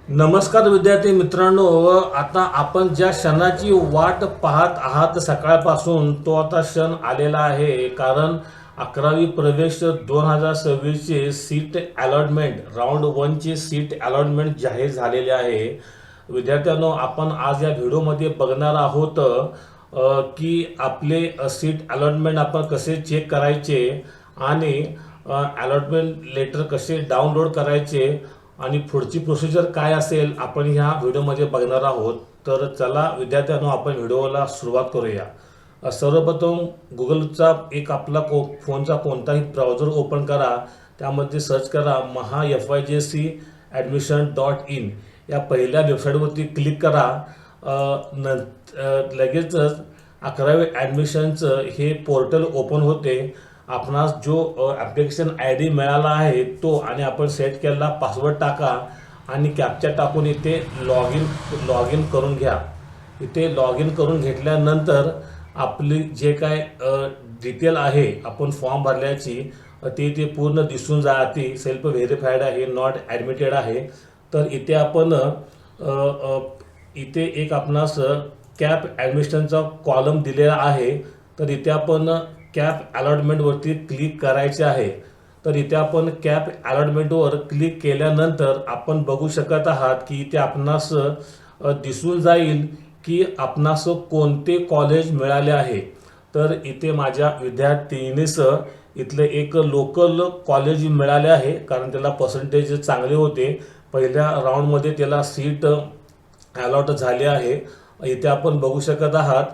नमस्कार विद्यार्थी मित्रांनो, आता आपण ज्या क्षणाची वाट पाहत आहात सकाळपासून तो आता क्षण आलेला आहे. कारण 11वी प्रवेश 2026चे सीट अलॉटमेंट राऊंड 1चे सीट अलॉटमेंट जाहीर झालेले आहे. विद्यार्थ्यांनो, आपण आज या व्हिडिओमध्ये बघणार आहोत की आपले सीट अलॉटमेंट आपण कसे चेक करायचे आणि अलॉटमेंट लेटर कसे डाउनलोड करायचे आणि पुढची प्रोसिजर काय असेल आपण ह्या व्हिडिओमध्ये बघणार आहोत. तर चला विद्यार्थ्यांनो, आपण व्हिडिओला सुरुवात करूया. सर्वप्रथम गुगलचा एक आपला फोनचा कोणताही ब्राउझर ओपन करा. त्यामध्ये सर्च करा MHA-FYJC admission.in या पहिल्या वेबसाईटवरती क्लिक करा. लगेचच 11वी ॲडमिशनचं हे पोर्टल ओपन होते. आपणास जो ॲप्लिकेशन ID मिळाला आहे तो आणि आपण सेट केलेला पासवर्ड टाका आणि कॅप्चा टाकून इथे लॉग इन करून घ्या. इथे लॉग इन करून घेतल्यानंतर आपली जे काय डिटेल आहे आपण फॉर्म भरल्याची ते पूर्ण दिसून जाते. सेल्फ व्हेरीफाईड आहे, नॉट ॲडमिटेड आहे. तर इथे आपण इथे एक आपणास कॅप ॲडमिशनचा कॉलम दिलेला आहे. तर इथे आपण कॅप अलॉटमेंटवरती क्लिक करायचे आहे. तर इथे आपण कॅप अलॉटमेंटवर क्लिक केल्यानंतर आपण बघू शकत आहात की इथे आपणास दिसून जाईल की आपणास कोणते कॉलेज मिळाले आहे. तर इथे माझ्या विद्यार्थिनीस इथले एक लोकल कॉलेज मिळाले आहे, कारण त्याला पर्सेंटेज चांगले होते. पहिल्या राऊंडमध्ये त्याला सीट अलॉट झाली आहे. इथे आपण बघू शकत आहात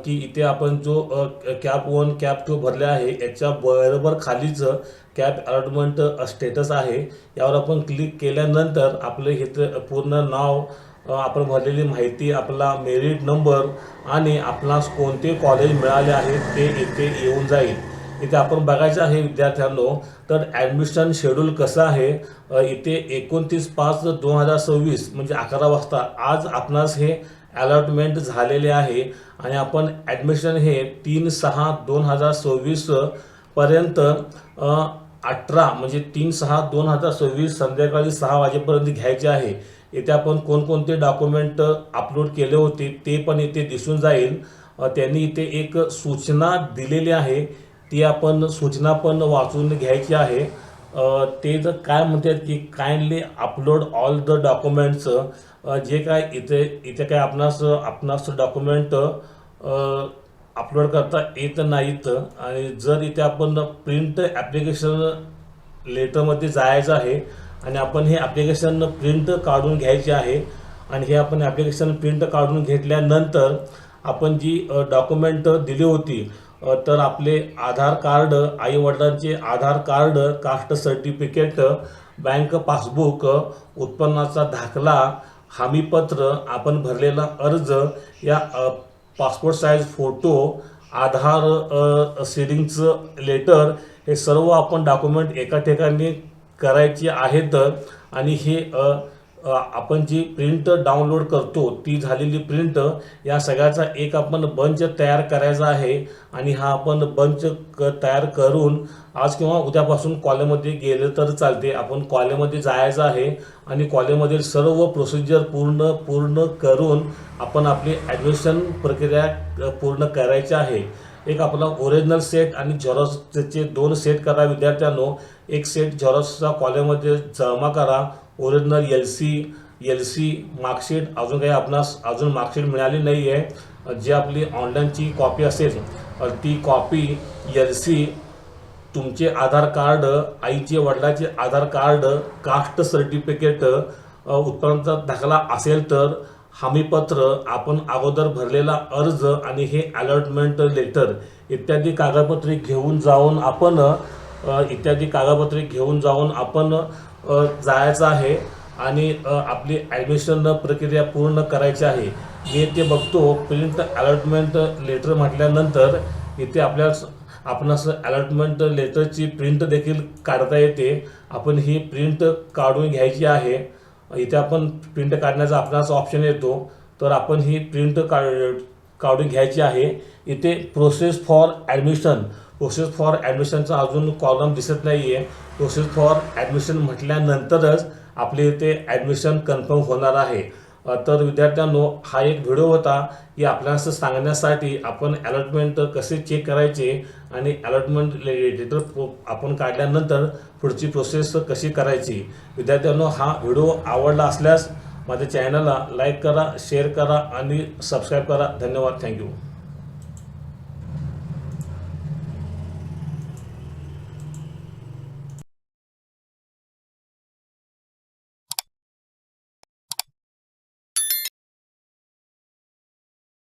की इथे आपण जो कॅप 1 कॅप 2 भरले आहे याच्या बरोबर खालीच कॅप अलॉटमेंट स्टेटस आहे. यावर आपण क्लिक केल्यानंतर आपलं इथं पूर्ण नाव, आपण भरलेली माहिती, आपला मेरिट नंबर आणि आपणास कोणते कॉलेज मिळाले आहेत ते इथे येऊन जाईल. इथे आपण बघायचं आहे विद्यार्थ्यांनो. तर ॲडमिशन शेड्यूल कसं आहे, इथे 29/5/2026 म्हणजे 11 वाजता आज आपणास हे अलॉटमेंट झालेले आहे आणि आपण ॲडमिशन हे 3/6/2026 पर्यंत 18 म्हणजे 3/6/2026 संध्याकाळी 6 वाजेपर्यंत घ्यायचे आहे. इथे आपण कोणकोणते डॉक्युमेंट अपलोड केले होते ते पण इथे दिसून जाईल. त्यांनी इथे एक सूचना दिलेली आहे, ती आपण सूचना पण वाचून घ्यायची आहे. ते जर काय म्हणतात की kindly upload all the documents. जे काय इथे काय आपणास डॉक्युमेंट अपलोड करता येत नाहीत. आणि जर इथे आपण प्रिंट ॲप्लिकेशन लेटरमध्ये जायचं आहे आणि आपण हे ॲप्लिकेशन प्रिंट काढून घ्यायचे आहे. आणि हे आपण ॲप्लिकेशन प्रिंट काढून घेतल्यानंतर आपण जी डॉक्युमेंट दिली होती, तर आपले आधार कार्ड, आईवडिलांचे Aadhaar card, caste certificate, bank passbook, उत्पन्नाचा दाखला, हमीपत्र, आपण भरलेला अर्ज, या पासपोर्ट साईज फोटो, आधार सीडिंगचं लेटर, हे सर्व आपण डॉक्युमेंट एका ठिकाणी करायची आहेत. आणि हे आपण जी प्रिंट डाउनलोड करतो ती झालेली प्रिंट, या सगळ्याचा एक आपण बंच तयार करायचा आहे. आणि हा आपण बंच तयार करून आज किंवा उद्यापासून कॉलेजमध्ये गेलं तर चालते. आपण कॉलेजमध्ये जायचं आहे आणि कॉलेजमधील सर्व प्रोसिजर पूर्ण करून आपण आपली ॲडमिशन प्रक्रिया पूर्ण करायची आहे. एक आपला ओरिजिनल सेट आणि झेरॉक्सचे 2 सेट करा विद्यार्थ्यांनो. एक सेट झेरॉक्सचा कॉलेजमध्ये जमा करा. ओरिजिनल LC मार्कशीट, अजून काही आपणास अजून मार्कशीट मिळाली नाही आहे, जी आपली ऑनलाईनची कॉपी असेल ती कॉपी, LC, तुमचे आधार कार्ड, आईचे वडिलाचे आधार कार्ड, कास्ट सर्टिफिकेट, उत्पन्नाचा दाखला असेल तर हमीपत्र, आपण अगोदर भरलेला अर्ज आणि हे अलॉटमेंट लेटर इत्यादी कागदपत्रे घेऊन जाऊन आपण जायचं आहे आणि आपली ॲडमिशन प्रक्रिया पूर्ण करायची आहे. मी ते बघतो प्रिंट अलॉटमेंट लेटर म्हटल्यानंतर इथे आपणास अलॉटमेंट लेटरची प्रिंट देखील काढता येते. आपण ही प्रिंट काढून घ्यायची आहे. इथे आपण प्रिंट काढण्याचा आपणास ऑप्शन येतो, तर आपण ही प्रिंट काढून घ्यायची आहे. इथे प्रोसेस फॉर ॲडमिशनचा अजून कॉलम दिसत नाही आहे. प्रोसेस फॉर ॲडमिशन म्हटल्यानंतरच आपले इथे ॲडमिशन कन्फर्म होणार आहे। तर विद्यार्थ्यांनो, हा एक व्हिडिओ होता की आपल्याला असं सांगण्यासाठी आपण अलॉटमेंट कसे चेक करायचे आणि अलॉटमेंट लेटर आपण काढल्यानंतर पुढची प्रोसेस कशी करायची। विद्यार्थ्यांनो, हा व्हिडिओ आवडला असल्यास माझ्या चॅनलला लाईक करा, शेअर करा आणि सबस्क्राईब करा। धन्यवाद, थँक्यू।